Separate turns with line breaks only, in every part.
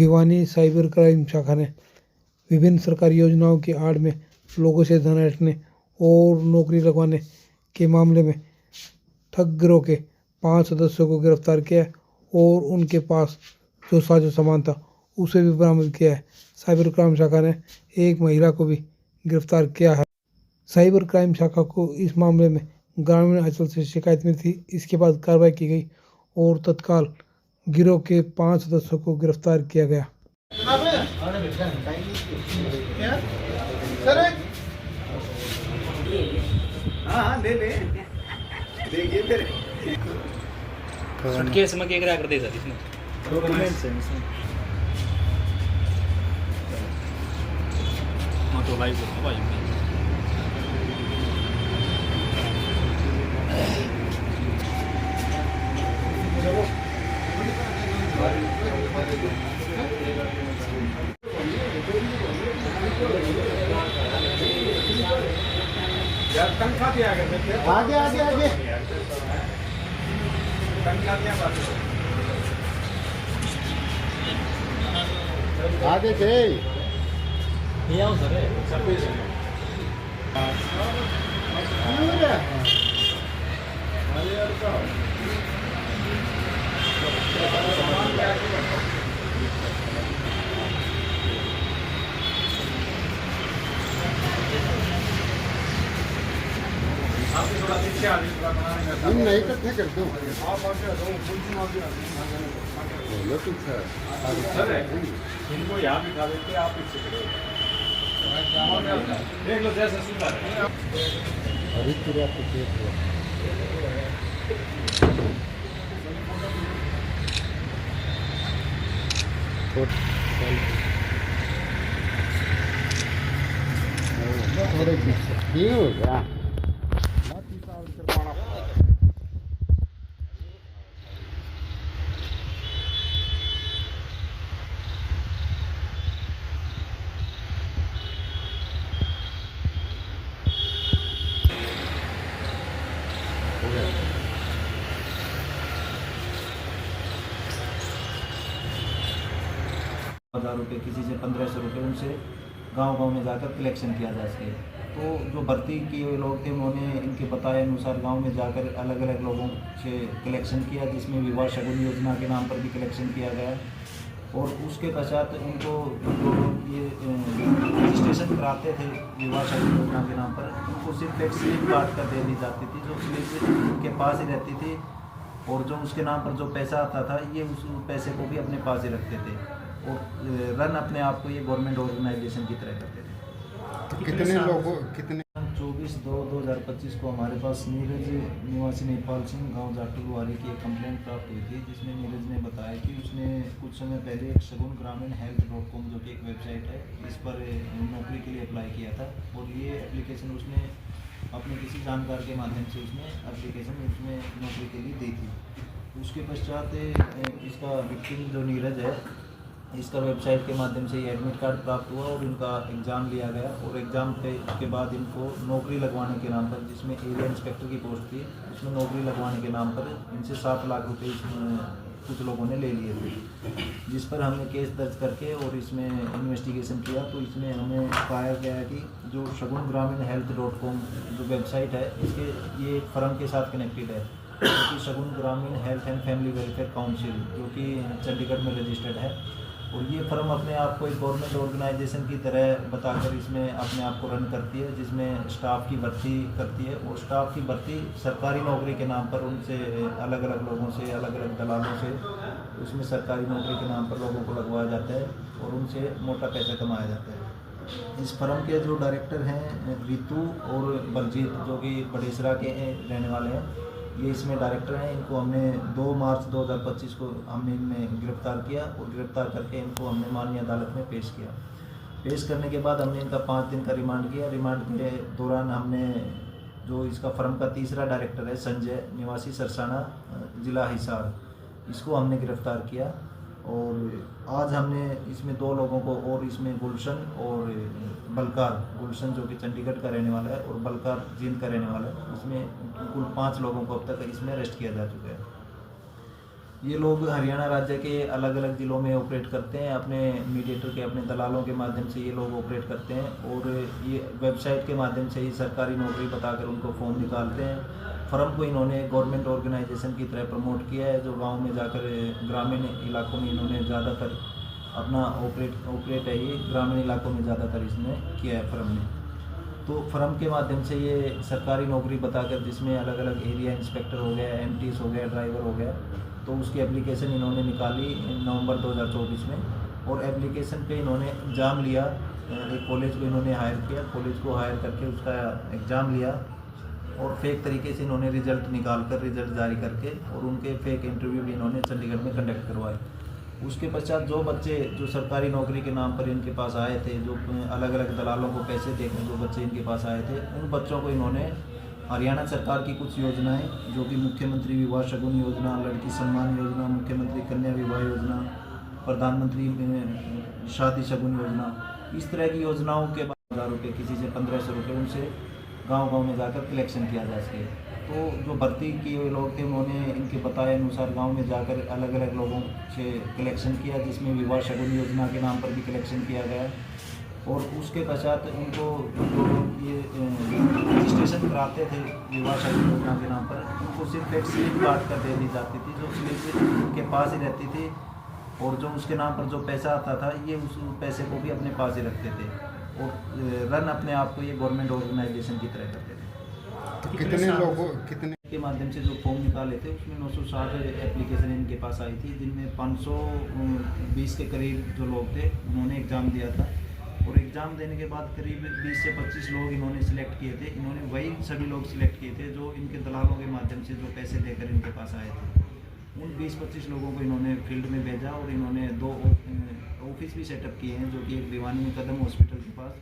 Bhiwani cyber crime शाखा ने विभिन्न सरकारी योजनाओं की आड़ में लोगों से धन ऐंठने और नौकरी लगवाने के मामले में ठग गिरोह के 5 सदस्यों को गिरफ्तार किया है और उनके पास जो साजो सामान था उसे भी बरामद किया है। साइबर क्राइम शाखा ने एक महिला को भी गिरफ्तार किया है। साइबर क्राइम शाखा को इस मामले में ग्रामीण अंचल से शिकायत मिली थी। इसके बाद कार्रवाई की गई और तत्काल गिरोह के 5 सदस्यों को गिरफ्तार किया गया।
सूटकेस में क्या कर दे सर इसमें डॉक्यूमेंट्स हैं इसमें तो लाइव करो भाई
आगे आगे आगे आगे थे
ये आओ सर
हम नहीं इकट्ठे कर दो
इनको यहाँ बिठा देते आप पीछे खड़े देख लो जैसे सुंदर
अभी पूरा तो देख लो थोड़े पीछे हो गया।
₹1000 किसी से 1500 रुपये उनसे गांव-गांव में जाकर कलेक्शन किया जा सके। तो जो भर्ती किए लोग थे उन्होंने इनके बताए अनुसार गांव में जाकर अलग अलग लोगों से कलेक्शन किया, जिसमें विवाह शगुन योजना के नाम पर भी कलेक्शन किया गया और उसके पश्चात उनको जो ये रजिस्ट्रेशन कराते थे विवाह शगुन योजना के नाम पर, उनको सिर्फ एक स्लिप काट कर दे दी जाती थी, जो स्लिप उनके पास ही रहती थी और जो उसके नाम पर जो पैसा आता था ये उस पैसे को भी अपने पास ही रखते थे और रन अपने आप को ये गवर्नमेंट ऑर्गेनाइजेशन की तरह करते थे।
तो कितने लोगों कितने
24/2/2025 को हमारे पास नीरज निवासी नेपाल सिंह गांव जाटुलवारी की एक कंप्लेंट प्राप्त हुई थी, जिसमें नीरज ने बताया कि उसने कुछ समय पहले एक शगुन ग्रामीण health.com जो कि एक वेबसाइट है इस पर नौकरी के लिए अप्लाई किया था और ये एप्लीकेशन उसने अपने किसी जानकार के माध्यम से उसने एप्लीकेशन उसमें नौकरी के लिए दी थी। उसके पश्चात इसका विक्टिम जो नीरज है इसका वेबसाइट के माध्यम से ये एडमिट कार्ड प्राप्त हुआ और इनका एग्ज़ाम लिया गया और एग्ज़ाम के बाद इनको नौकरी लगवाने के नाम पर, जिसमें एरिया इंस्पेक्टर की पोस्ट थी, उसमें नौकरी लगवाने के नाम पर इनसे 7 लाख रुपए कुछ लोगों ने ले लिए थे, जिस पर हमने केस दर्ज करके और इसमें इन्वेस्टिगेशन किया तो इसमें हमें पाया गया है कि जो शगुन ग्रामीण health.com जो वेबसाइट है इसके ये एक फर्म के साथ कनेक्टेड है, जो कि शगुन ग्रामीण health and family welfare council जो कि चंडीगढ़ में रजिस्टर्ड है और ये फर्म अपने आप को एक गवर्नमेंट ऑर्गेनाइजेशन की तरह बताकर इसमें अपने आप को रन करती है, जिसमें स्टाफ की भर्ती करती है और स्टाफ की भर्ती सरकारी नौकरी के नाम पर उनसे अलग अलग लोगों से अलग अलग दलालों से उसमें सरकारी नौकरी के नाम पर लोगों को लगवाया जाता है और उनसे मोटा पैसा कमाया जाता है। इस फर्म के जो डायरेक्टर हैं रितु और बलजीत जो कि बड़ेसरा के रहने वाले हैं, ये इसमें डायरेक्टर हैं। इनको हमने 2 मार्च 2025 को हमने इनमें गिरफ्तार किया और गिरफ्तार करके इनको हमने माननीय अदालत में पेश किया। पेश करने के बाद हमने इनका 5 दिन का रिमांड किया। रिमांड के दौरान हमने जो इसका फर्म का तीसरा डायरेक्टर है संजय निवासी सरसाना ज़िला हिसार, इसको हमने गिरफ्तार किया और आज हमने इसमें 2 लोगों को और इसमें गुलशन और बलकार, गुलशन जो कि चंडीगढ़ का रहने वाला है और बलकार जींद का रहने वाला है, इसमें कुल 5 लोगों को अब तक इसमें अरेस्ट किया जा चुका है। ये लोग हरियाणा राज्य के अलग अलग ज़िलों में ऑपरेट करते हैं, अपने मीडिएटर के अपने दलालों के माध्यम से ये लोग ऑपरेट करते हैं और ये वेबसाइट के माध्यम से ही सरकारी नौकरी बताकर उनको फॉर्म निकालते हैं। फर्म को इन्होंने गवर्नमेंट ऑर्गेनाइजेशन की तरह प्रमोट किया है, जो गांव में जाकर ग्रामीण इलाकों में इन्होंने ज़्यादातर अपना ऑपरेट है, ये ग्रामीण इलाकों में ज़्यादातर इसने किया है फर्म ने। तो फर्म के माध्यम से ये सरकारी नौकरी बताकर, जिसमें अलग अलग एरिया इंस्पेक्टर हो गया, एमटीएस हो गया, ड्राइवर हो गया, तो उसकी एप्लीकेशन इन्होंने निकाली नवंबर 2024 में और एप्लीकेशन पे इन्होंने एग्ज़ाम लिया। एक कॉलेज को इन्होंने हायर किया, कॉलेज को हायर करके उसका एग्ज़ाम लिया और फेक तरीके से इन्होंने रिज़ल्ट निकाल कर, रिज़ल्ट जारी करके और उनके फेक इंटरव्यू भी इन्होंने चंडीगढ़ में कंडक्ट करवाए। उसके पश्चात जो बच्चे जो सरकारी नौकरी के नाम पर इनके पास आए थे, जो अलग अलग दलालों को पैसे देकर जो बच्चे इनके पास आए थे, उन बच्चों को इन्होंने हरियाणा सरकार की कुछ योजनाएं, जो कि मुख्यमंत्री विवाह शगुन योजना, लड़की सम्मान योजना, मुख्यमंत्री कन्या विवाह योजना, प्रधानमंत्री शादी शगुन योजना, इस तरह की योजनाओं के 1000 रुपये, किसी से 1500 रुपये, उनसे गांव-गांव में जाकर कलेक्शन किया जा सके। तो जो भर्ती किए लोग थे, उन्होंने इनके बताए अनुसार गांव में जाकर अलग अलग लोगों से कलेक्शन किया, जिसमें विवाह शगुन योजना के नाम पर भी कलेक्शन किया गया और उसके पश्चात उनको जो ये रजिस्ट्रेशन कराते थे विवाह शगुन योजना के नाम पर, उनको सिर्फ एक स्लिप काट कर दे दी जाती थी, जो स्लिप उनके पास ही रहती थी और जो उसके नाम पर जो पैसा आता था, ये उस पैसे को भी अपने पास ही रखते थे और रन अपने आप को ये गवर्नमेंट ऑर्गेनाइजेशन की तरह करते थे।
तो कितने लोगों कितने
के माध्यम से जो फॉर्म निकाले थे, उसमें 960 एप्लीकेशन इनके पास आई थी, जिनमें 520 के करीब जो लोग थे उन्होंने एग्ज़ाम दिया था और एग्ज़ाम देने के बाद करीब 20 से 25 लोग इन्होंने सिलेक्ट किए थे। इन्होंने वही सभी लोग सिलेक्ट किए थे जो इनके दलालों के माध्यम से जो पैसे देकर इनके पास आए थे। उन 20-25 लोगों को इन्होंने फील्ड में भेजा और इन्होंने 2 ऑफिस भी सेटअप किए हैं, जो कि एक भिवानी में कदम हॉस्पिटल के पास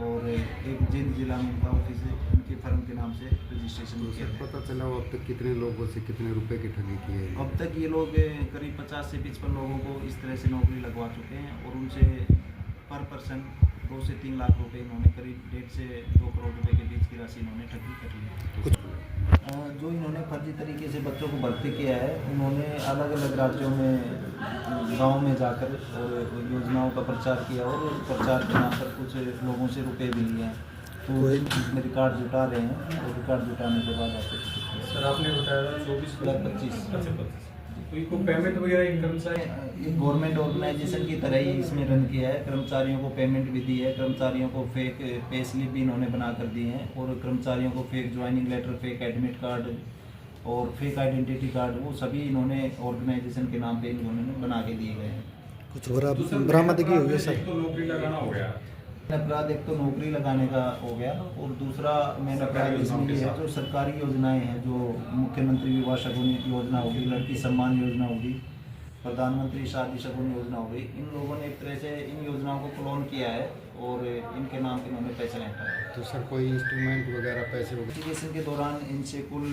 और एक जिंद जिला में उनका ऑफिस है, उनके फर्म के नाम से रजिस्ट्रेशन किया था।
पता चला अब तक कितने लोगों से कितने रुपए की ठगी की है?
अब तक ये लोग करीब 50 से 55 लोगों को इस तरह से नौकरी लगवा चुके हैं और उनसे पर पर्सन 2 से 3 लाख रुपए इन्होंने करीब 1.5 से 2 करोड़ रुपए के बीच की राशि इन्होंने ठगी कर ली। जो इन्होंने फर्जी तरीके से बच्चों को भर्ती किया है, उन्होंने अलग अलग राज्यों में गांव में जाकर और योजनाओं का प्रचार किया और प्रचार के नाम पर कुछ लोगों से रुपए भी लिए हैं। तो इसमें रिकॉर्ड जुटा रहे हैं और रिकॉर्ड जुटाने के बाद आपको
सर आपने बताया
24
तो इनको पेमेंट वगैरह कर्मचारी
ये गवर्नमेंट ऑर्गेनाइजेशन की तरह ही इसमें रन किया है। कर्मचारियों को पेमेंट भी दी है, कर्मचारियों को फेक पे स्लिप भी इन्होंने बना कर दी हैं और कर्मचारियों को fake joining letter, fake admit card और फेक आइडेंटिटी कार्ड, वो सभी इन्होंने ऑर्गेनाइजेशन के नाम पे इन्होंने बना के दिए गए हैं।
कुछ बरामदगी हुई है सर?
तो नौकरी लगाना हो गया।
अपराध एक तो नौकरी लगाने का हो गया और दूसरा मेन अपराध इसमें ये है जो सरकारी योजनाएं हैं, जो मुख्यमंत्री विवाह शगुन योजना होगी, लड़की सम्मान योजना होगी, प्रधानमंत्री शादी शगुन योजना होगी, इन लोगों ने एक तरह से इन योजनाओं को क्लोन किया है और इनके नाम पे इन्होंने पैसे लौटाए है।
तो सर कोई इंस्ट्रूमेंट वगैरह पैसे वगैरह?
एप्लीकेशन के दौरान इनसे कुल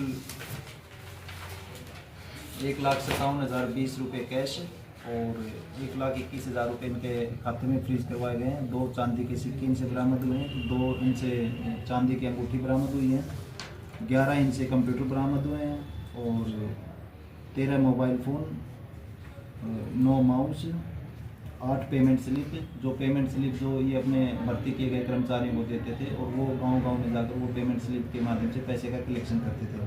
1,57,020 रुपये कैश और 1,21,000 रुपये इनके खाते में फ्रीज करवाए गए हैं। 2 चांदी के सिक्के इनसे बरामद हुए हैं, 2 इनसे चांदी की अंगूठी बरामद हुई है, 11 इनसे कंप्यूटर बरामद हुए हैं और 13 mobile phone, 9 mouse, 8 payment slip, जो पेमेंट स्लिप जो ये अपने भर्ती किए गए कर्मचारियों को देते थे और वो गांव-गांव में जाकर वो पेमेंट स्लिप के माध्यम से पैसे का कलेक्शन करते थे।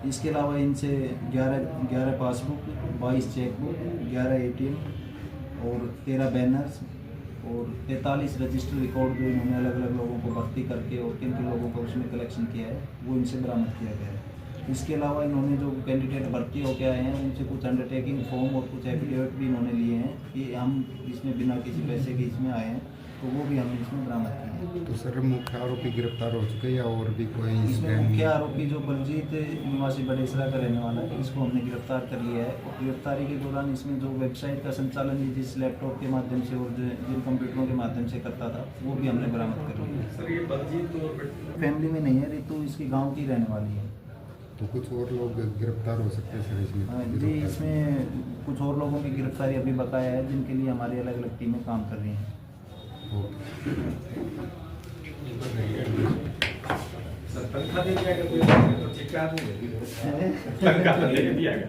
इसके अलावा इनसे 11 पासबुक, 22 चेकबुक, 11 ATM और 13 बैनर्स और 43 रजिस्टर रिकॉर्ड जो इन्होंने अलग अलग लोगों को भर्ती करके और किन किन लोगों का उसमें कलेक्शन किया है, वो इनसे बरामद किया गया है। इसके अलावा इन्होंने जो कैंडिडेट भर्ती होकर आए हैं, उनसे कुछ अंडरटेकिंग फॉर्म और कुछ एफिडेविट भी इन्होंने लिए हैं कि हम इसमें बिना किसी पैसे के इसमें आए हैं, तो वो भी हमने इसमें बरामद किए।
तो सर मुख्य आरोपी गिरफ्तार हो चुके या और भी कोई?
इसमें मुख्य आरोपी जो बलजीत निवासी बड़ेसरा का रहने वाला है, इसको हमने गिरफ्तार कर लिया है और गिरफ्तारी के दौरान इसमें जो वेबसाइट का संचालन जिस लैपटॉप के माध्यम से और जिन कंप्यूटरों के माध्यम से करता था, वो भी हमने बरामद कर लिया है।
सर ये बलजीत तो
फैमिली में नहीं है, रितु इसकी गाँव की रहने वाली है।
तो कुछ और लोग गिरफ्तार हो सकते हैं सर इसमें?
जी, इसमें कुछ और लोगों की गिरफ्तारी अभी बकाया है, जिनके लिए हमारी अलग अलग टीमें काम कर रही हैं।
सर तनख्वाह दे दिया गया, कोई तो चिट्ठा नहीं है, तनख्वाह तो दे दिया गया।